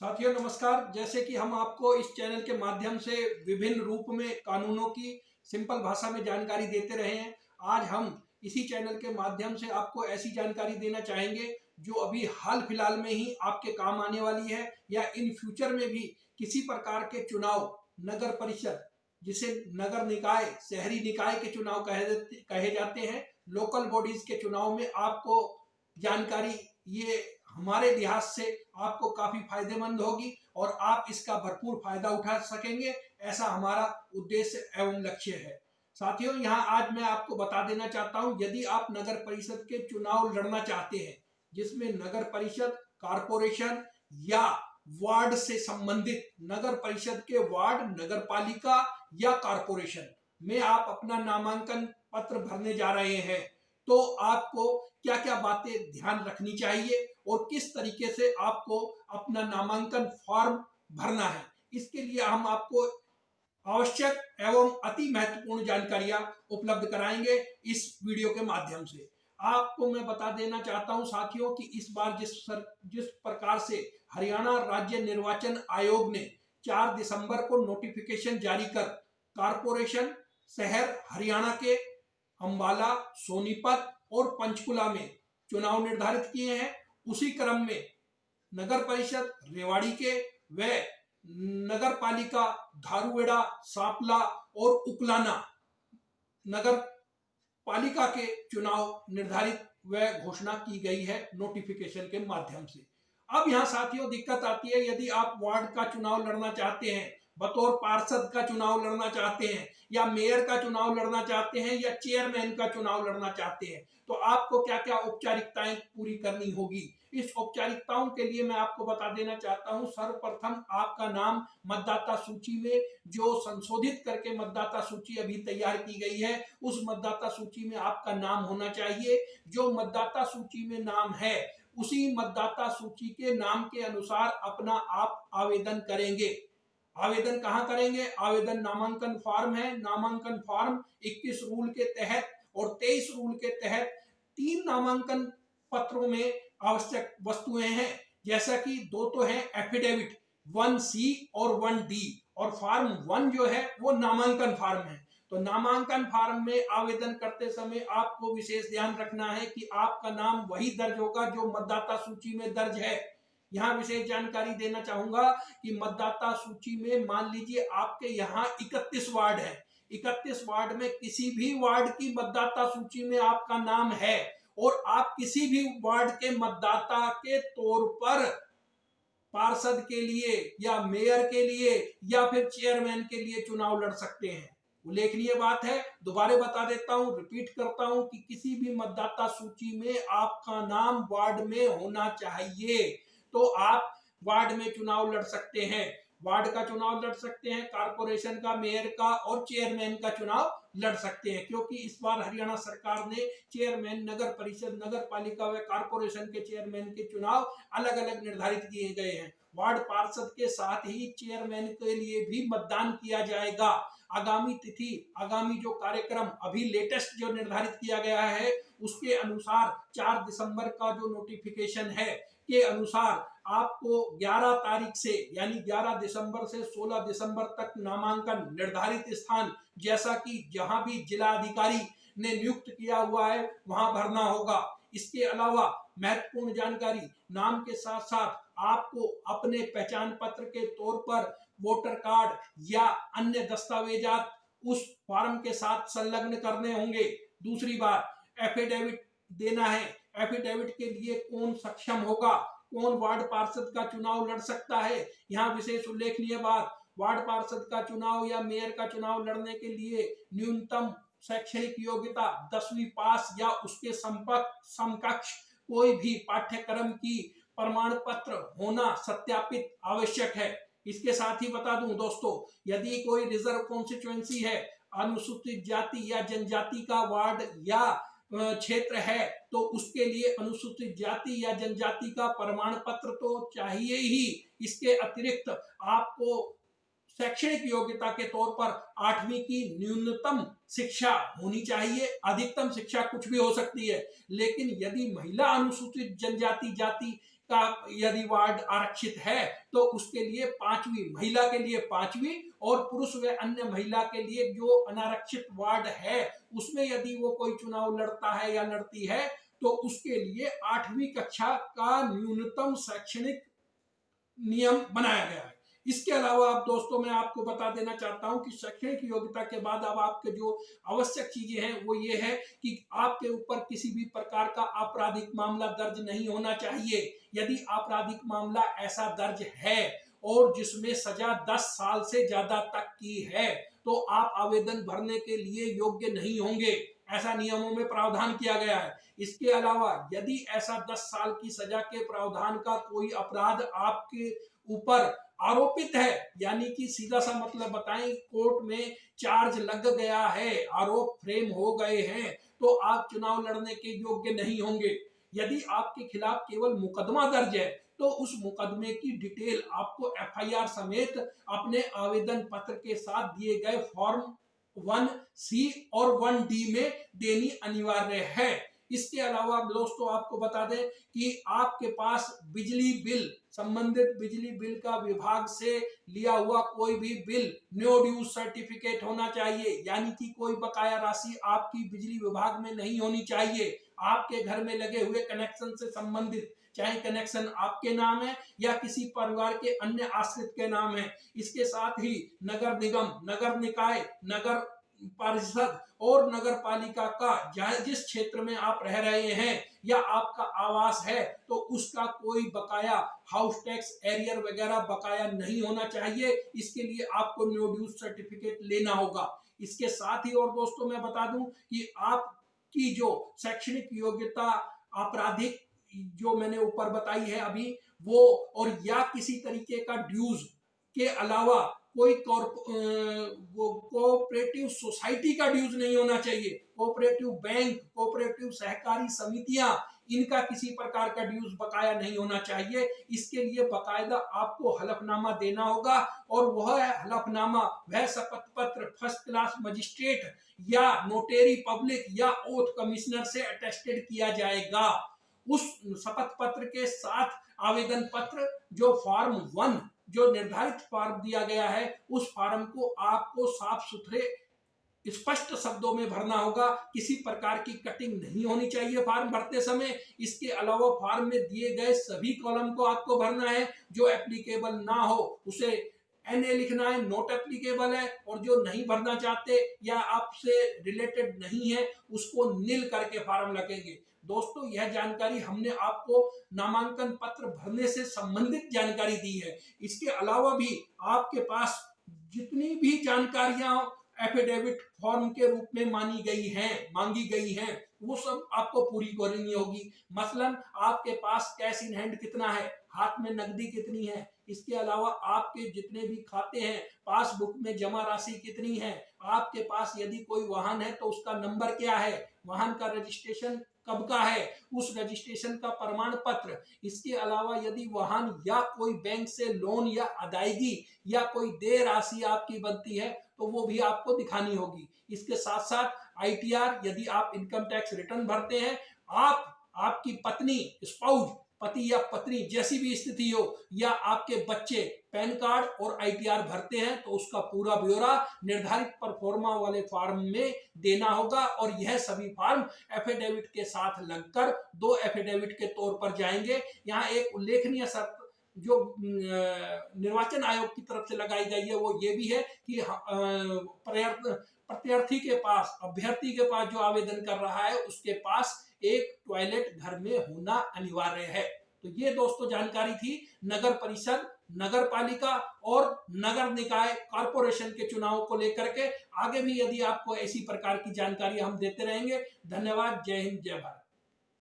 साथियों नमस्कार। जैसे कि हम आपको इस चैनल के माध्यम से विभिन्न रूप में कानूनों की सिंपल भाषा में जानकारी देते रहे हैं, आज हम इसी चैनल के माध्यम से आपको ऐसी जानकारी देना चाहेंगे जो अभी हाल फिलहाल में ही आपके काम आने वाली है या इन फ्यूचर में भी किसी प्रकार के चुनाव, नगर परिषद जिसे नगर निकाय, शहरी निकाय के चुनाव कहे जाते हैं, लोकल बॉडीज के चुनाव में आपको जानकारी ये हमारे लिहाज से आपको काफी फायदेमंद होगी और आप इसका भरपूर फायदा उठा सकेंगे, ऐसा हमारा उद्देश्य एवं लक्ष्य है। साथियों, यहाँ आज मैं आपको बता देना चाहता हूँ, यदि आप नगर परिषद के चुनाव लड़ना चाहते हैं जिसमें नगर परिषद, कारपोरेशन या वार्ड से संबंधित नगर परिषद के वार्ड, नगर पालिका या कारपोरेशन में आप अपना नामांकन पत्र भरने जा रहे हैं, तो आपको क्या क्या बातें ध्यान रखनी चाहिए और किस तरीके से आपको अपना नामांकन फॉर्म भरना है, इसके लिए हम आपको आवश्यक एवं अति महत्वपूर्ण जानकारियां उपलब्ध कराएंगे इस वीडियो के माध्यम से। आपको मैं बता देना चाहता हूं साथियों कि इस बार जिस प्रकार से हरियाणा राज्य निर्वाचन आयोग ने 4 दिसंबर को नोटिफिकेशन जारी कर कारपोरेशन शहर हरियाणा के अंबाला, सोनीपत और पंचकुला में चुनाव निर्धारित किए हैं, उसी क्रम में नगर परिषद रेवाड़ी के व नगर पालिका धारूहेड़ा, सांपला और उकलाना नगर पालिका के चुनाव निर्धारित व घोषणा की गई है नोटिफिकेशन के माध्यम से। अब यहाँ साथियों दिक्कत आती है, यदि आप वार्ड का चुनाव लड़ना चाहते हैं, बतौर पार्षद का चुनाव लड़ना चाहते हैं या मेयर का चुनाव लड़ना चाहते हैं या चेयरमैन का चुनाव लड़ना चाहते हैं, तो आपको क्या क्या औपचारिकताएं पूरी करनी होगी। इस औपचारिकताओं के लिए मैं आपको बता देना चाहता हूं, सर्वप्रथम आपका नाम मतदाता सूची में, जो संशोधित करके मतदाता सूची अभी तैयार की गई है, उस मतदाता सूची में आपका नाम होना चाहिए। जो मतदाता सूची में नाम है उसी मतदाता सूची के नाम के अनुसार अपना आप आवेदन करेंगे। आवेदन कहाँ करेंगे? आवेदन नामांकन फॉर्म है, नामांकन फॉर्म 21 रूल के तहत और 23 रूल के तहत 3 नामांकन पत्रों में आवश्यक वस्तुएं हैं, जैसा कि 2 तो है एफिडेविट 1C और 1D, और फॉर्म 1 जो है वो नामांकन फॉर्म है। तो नामांकन फॉर्म में आवेदन करते समय आपको विशेष ध्यान रखना है कि आपका नाम वही दर्ज होगा जो मतदाता सूची में दर्ज है। यहाँ विशेष जानकारी देना चाहूंगा कि मतदाता सूची में मान लीजिए आपके यहाँ 31 वार्ड है, 31 वार्ड में किसी भी वार्ड की मतदाता सूची में आपका नाम है और आप किसी भी वार्ड के मतदाता के तौर पर पार्षद के लिए या मेयर के लिए या फिर चेयरमैन के लिए चुनाव लड़ सकते हैं। उल्लेखनीय बात है, दोबारा बता देता हूं, रिपीट करता हूं कि किसी भी मतदाता सूची में आपका नाम वार्ड में होना चाहिए, तो आप वार्ड में चुनाव लड़ सकते हैं। वार्ड का चुनाव लड़ सकते हैं, कारपोरेशन का, मेयर का और चेयरमैन का चुनाव लड़ सकते हैं, क्योंकि इस बार हरियाणा सरकार ने चेयरमैन, नगर परिषद, नगर पालिका व कारपोरेशन के चेयरमैन के चुनाव अलग अलग निर्धारित किए गए हैं। वार्ड पार्षद के साथ ही चेयरमैन के लिए भी मतदान किया जाएगा। आगामी तिथि, आगामी जो कार्यक्रम अभी लेटेस्ट जो निर्धारित किया गया है उसके अनुसार 4 दिसंबर का जो नोटिफिकेशन है के अनुसार आपको 11 तारीख से यानी 11 दिसंबर से 16 दिसंबर तक नामांकन निर्धारित स्थान, जैसा कि जहां भी जिला अधिकारी ने नियुक्त किया हुआ है वहां भरना होगा। इसके अलावा महत्वपूर्ण जानकारी, नाम के साथ साथ आपको अपने पहचान पत्र के तौर पर वोटर कार्ड या अन्य दस्तावेजात उस फॉर्म के साथ संलग्न करने होंगे। दूसरी बात, एफिडेविट देना है। एफिडेविट के लिए कौन सक्षम होगा, कौन वार्ड पार्षद का चुनाव लड़ सकता है, यहाँ विशेष उल्लेखनीय बात, वार्ड पार्षद का चुनाव या मेयर का चुनाव लड़ने के लिए न्यूनतम शैक्षणिक योग्यता 10वीं पास या उसके समकक्ष कोई भी पाठ्यक्रम की प्रमाण पत्र होना सत्यापित आवश्यक है। इसके साथ ही बता दूं दोस्तों, यदि कोई रिजर्व कॉन्स्टिट्यूएंसी है, अनुसूचित जाति या जनजाति का वार्ड या क्षेत्र है, तो उसके लिए अनुसूचित जाति या जनजाति का प्रमाण पत्र तो चाहिए ही। इसके अतिरिक्त आपको शैक्षणिक योग्यता के तौर पर 8वीं की न्यूनतम शिक्षा होनी चाहिए, अधिकतम शिक्षा कुछ भी हो सकती है। लेकिन यदि महिला अनुसूचित जनजाति जाति का यदि वार्ड आरक्षित है तो उसके लिए 5वीं, महिला के लिए 5वीं और पुरुष व अन्य महिला के लिए जो अनारक्षित वार्ड है उसमें यदि वो कोई चुनाव लड़ता है या लड़ती है तो उसके लिए 8वीं कक्षा का न्यूनतम शैक्षणिक नियम बनाया गया है। इसके अलावा अब दोस्तों मैं आपको बता देना चाहता हूं कि शैक्षणिक योग्यता के बाद अब आपके जो आवश्यक चीजें हैं वो ये है कि आपके ऊपर किसी भी प्रकार का आपराधिक मामला दर्ज नहीं होना चाहिए। यदि आपराधिक मामला ऐसा दर्ज है और जिसमें सजा 10 साल से ज्यादा तक की है तो आप आवेदन भरने के लिए योग्य नहीं होंगे, ऐसा नियमों में प्रावधान किया गया है। इसके अलावा यदि ऐसा 10 साल की सजा के प्रावधान का कोई अपराध आपके ऊपर आरोपित है, यानी कि सीधा सा मतलब बताएं कोर्ट में चार्ज लग गया है, आरोप फ्रेम हो गए हैं, तो आप चुनाव लड़ने के योग्य नहीं होंगे। यदि आपके खिलाफ केवल मुकदमा दर्ज है तो उस मुकदमे की डिटेल आपको एफआईआर समेत अपने आवेदन पत्र के साथ दिए गए फॉर्म 1C और 1D में देनी अनिवार्य है। इसके अलावा दोस्तों आपको बता दें कि आपके पास बिजली बिल, संबंधित बिजली बिल का विभाग से लिया हुआ कोई भी बिल नो ड्यूज सर्टिफिकेट होना चाहिए, यानी कि कोई बकाया राशि आपकी बिजली विभाग में नहीं होनी चाहिए। आपके घर में लगे हुए कनेक्शन से संबंधित, चाहे कनेक्शन आपके नाम है या किसी परिवार के अन्य आश्रित के नाम है। इसके साथ ही नगर निगम, नगर निकाय, नगर परिषद और नगर पालिका का जिस क्षेत्र में आप रह रहे हैं या आपका आवास है तो उसका कोई बकाया हाउस टैक्स, एरियर वगैरह बकाया नहीं होना चाहिए। इसके लिए आपको नो ड्यूज सर्टिफिकेट लेना होगा। इसके साथ ही और दोस्तों मैं बता दूं कि आपकी जो शैक्षणिक योग्यता आपराधिक जो मैंने ऊपर बताई है अभी वो, और या किसी तरीके का ड्यूज के अलावा कोई कोऑपरेटिव सोसाइटी का ड्यूज नहीं होना चाहिए। कोऑपरेटिव बैंक, कोऑपरेटिव सहकारी समितियां, इनका किसी प्रकार का ड्यूज बकाया नहीं होना चाहिए। इसके लिए बकायदा आपको हलफनामा देना होगा और वह हलफनामा, वह शपथ पत्र फर्स्ट क्लास मजिस्ट्रेट या नोटेरी पब्लिक या ओथ कमिश्नर से अटेस्टेड किया जाएगा। उस शपथ पत्र के साथ आवेदन पत्र जो फॉर्म 1 जो निर्धारित फॉर्म दिया गया है उस फॉर्म को आपको साफ सुथरे स्पष्ट शब्दों में भरना होगा। किसी प्रकार की कटिंग नहीं होनी चाहिए फॉर्म भरते समय। इसके अलावा फॉर्म में दिए गए सभी कॉलम को आपको भरना है। जो एप्लीकेबल ना हो उसे NA लिखना है, नॉट एप्लीकेबल है, और जो नहीं भरना चाहते या आपसे रिलेटेड नहीं है उसको नील करके फॉर्म लगेंगे। दोस्तों यह जानकारी हमने आपको नामांकन पत्र भरने से संबंधित जानकारी दी है। इसके अलावा भी आपके पास जितनी भी जानकारियां एफिडेविट फॉर्म के रूप में मांगी गई हैं वो सब आपको पूरी करनी होगी। मसलन आपके पास कैश इन हैंड कितना है, हाथ में नकदी कितनी है, इसके अलावा आपके जितने भी खाते हैं पासबुक में जमा राशि कितनी है, आपके पास यदि कोई वाहन है तो उसका नंबर क्या है, वाहन का रजिस्ट्रेशन कब का है, उस रजिस्ट्रेशन का प्रमाण पत्र। इसके अलावा यदि वाहन या कोई बैंक से लोन या अदायगी या कोई देय राशि आपकी बनती है तो वो भी आपको दिखानी होगी। इसके साथ साथ ITR, यदि आप इनकम टैक्स रिटर्न भरते हैं, आपकी पत्नी, स्पाउस, पति या पत्नी जैसी भी स्थिति हो, या आपके बच्चे पैन कार्ड और ITR भरते हैं तो उसका पूरा ब्यौरा निर्धारित परफॉर्मा वाले फॉर्म में देना होगा। और यह सभी फॉर्म एफिडेविट के साथ लगकर 2 एफिडेविट के तौर पर जाएंगे। यहाँ एक उल्लेखनीय शर्त जो निर्वाचन आयोग की तरफ से लगाई गई है वो ये भी है कि प्रत्यार्थी के पास, अभ्यर्थी के पास जो आवेदन कर रहा है उसके पास एक टॉयलेट घर में होना अनिवार्य है। तो ये दोस्तों जानकारी थी नगर परिषद, नगर पालिका और नगर निकाय कॉरपोरेशन के चुनाव को लेकर के। आगे भी यदि आपको ऐसी प्रकार की जानकारी हम देते रहेंगे। धन्यवाद। जय हिंद, जय भारत।